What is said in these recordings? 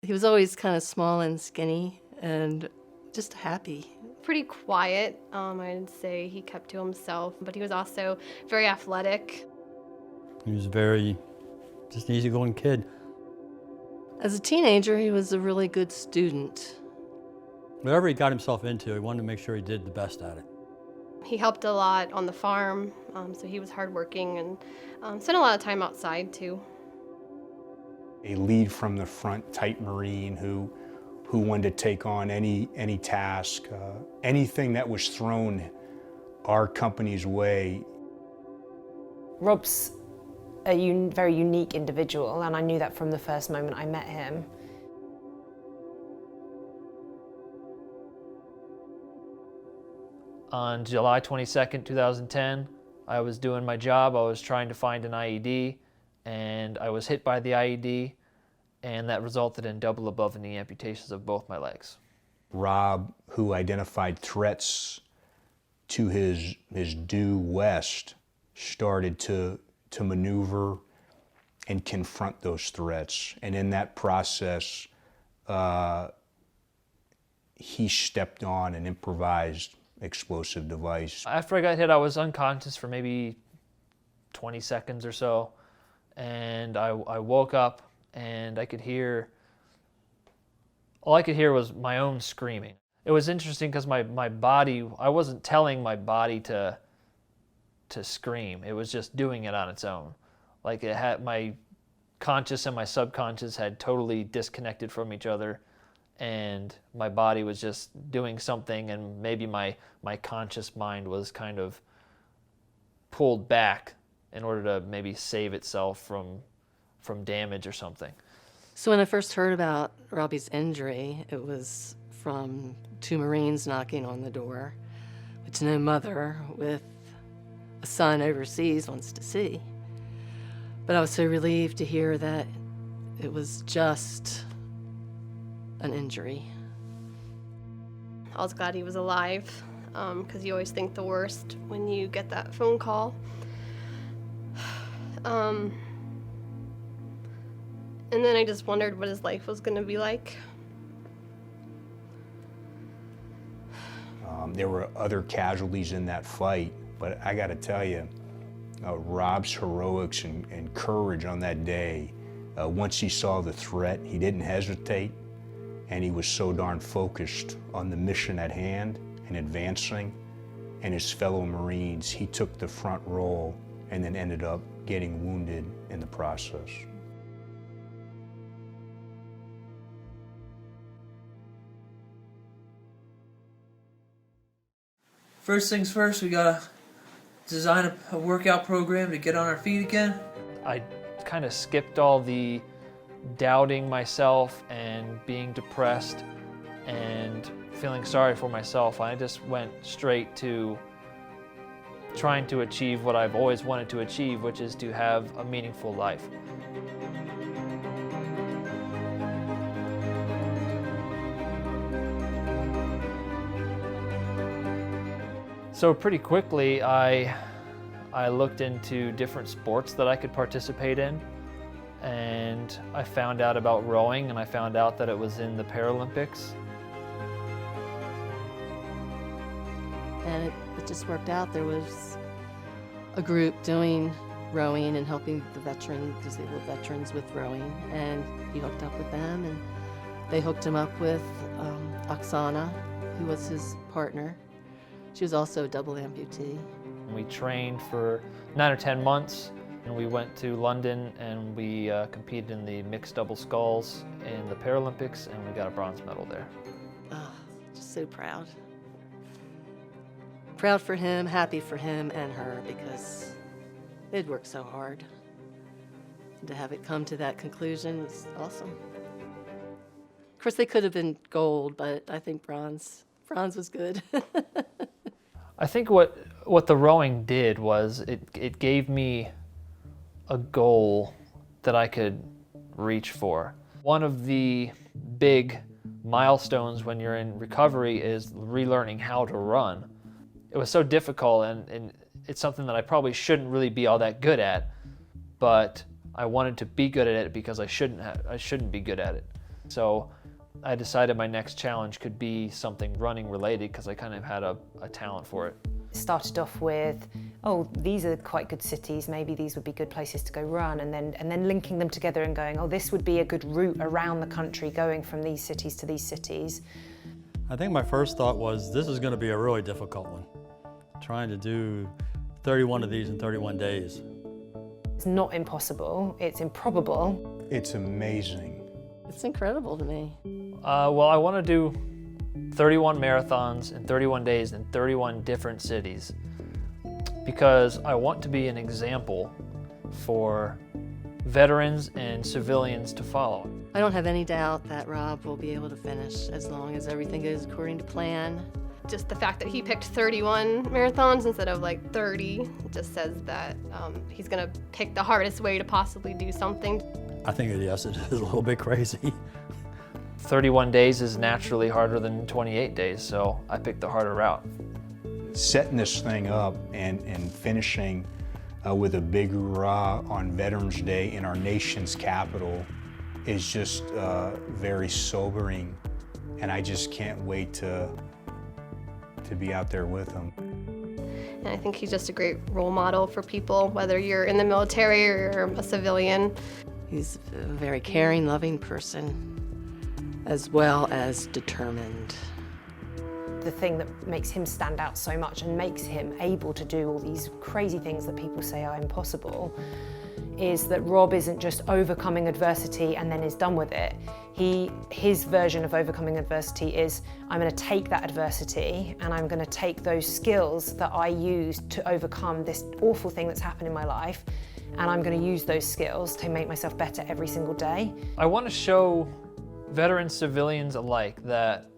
He was always kind of small and skinny and just happy. Pretty quiet, I'd say. He kept to himself, but he was also very athletic. He was just an easygoing kid. As a teenager, he was a really good student. Whatever he got himself into, he wanted to make sure he did the best at it. He helped a lot on the farm, so he was hardworking and spent a lot of time outside too. A lead from the front type Marine who wanted to take on any task, anything that was thrown our company's way. Rob's a very unique individual, and I knew that from the first moment I met him. On July 22nd, 2010, I was doing my job. I was trying to find an IED, and I was hit by the IED, and that resulted in double above knee amputations of both my legs. Rob, who identified threats to his due west, started to maneuver and confront those threats. And in that process, he stepped on an improvised explosive device. After I got hit, I was unconscious for maybe 20 seconds or so, and I woke up and all I could hear was my own screaming. It was interesting because my body, I wasn't telling my body to scream. It was just doing it on its own. Like it had, my conscious and my subconscious had totally disconnected from each other, and my body was just doing something, and maybe my conscious mind was kind of pulled back in order to maybe save itself from damage or something. So when I first heard about Robbie's injury, it was from two Marines knocking on the door, which no mother with a son overseas wants to see. But I was so relieved to hear that it was just an injury. I was glad he was alive, because you always think the worst when you get that phone call. And then I just wondered what his life was going to be like. There were other casualties in that fight, but I got to tell you, Rob's heroics and courage on that day, once he saw the threat, he didn't hesitate, and he was so darn focused on the mission at hand and advancing, and his fellow Marines, he took the front role and then ended up getting wounded in the process. First things first, we gotta design a workout program to get on our feet again. I kind of skipped all the doubting myself and being depressed and feeling sorry for myself. I just went straight to trying to achieve what I've always wanted to achieve, which is to have a meaningful life. So pretty quickly, I looked into different sports that I could participate in, and I found out about rowing, and I found out that it was in the Paralympics. And it just worked out. There was a group doing rowing and helping the disabled veterans with rowing, and he hooked up with them, and they hooked him up with Oksana, who was his partner. She was also a double amputee. We trained for 9 or 10 months, and we went to London and we competed in the mixed double sculls in the Paralympics, and we got a bronze medal there. Oh, just so proud. Proud for him, happy for him and her, because they'd worked so hard. And to have it come to that conclusion was awesome. Of course, they could have been gold, but I think bronze was good. I think what the rowing did was it gave me a goal that I could reach for. One of the big milestones when you're in recovery is relearning how to run. It was so difficult, and it's something that I probably shouldn't really be all that good at, but I wanted to be good at it because I shouldn't be good at it. So I decided my next challenge could be something running related because I kind of had a talent for it. Started off with, oh, these are quite good cities, maybe these would be good places to go run, and then linking them together and going, oh, this would be a good route around the country going from these cities to these cities. I think my first thought was this is going to be a really difficult one, trying to do 31 of these in 31 days. It's not impossible, it's improbable. It's amazing. It's incredible to me. Well, I want to do 31 marathons in 31 days in 31 different cities because I want to be an example for veterans and civilians to follow. I don't have any doubt that Rob will be able to finish as long as everything goes according to plan. Just the fact that he picked 31 marathons instead of like 30 just says that he's gonna pick the hardest way to possibly do something. I think, yes, it is a little bit crazy. 31 days is naturally harder than 28 days, so I picked the harder route. Setting this thing up and finishing with a big hurrah on Veterans Day in our nation's capital is just very sobering, and I just can't wait to be out there with him. And I think he's just a great role model for people, whether you're in the military or you're a civilian. He's a very caring, loving person, as well as determined. The thing that makes him stand out so much and makes him able to do all these crazy things that people say are impossible is that Rob isn't just overcoming adversity and then is done with it. His version of overcoming adversity is, I'm going to take that adversity and I'm going to take those skills that I used to overcome this awful thing that's happened in my life, and I'm going to use those skills to make myself better every single day. I want to show veterans, civilians alike that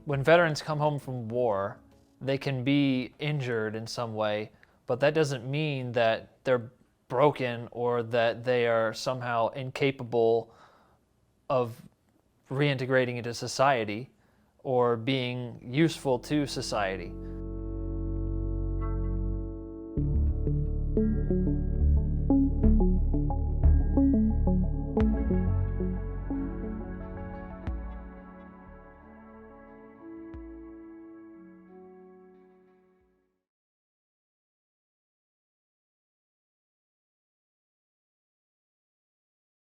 when veterans come home from war, they can be injured in some way, but that doesn't mean that they're broken or that they are somehow incapable of reintegrating into society or being useful to society.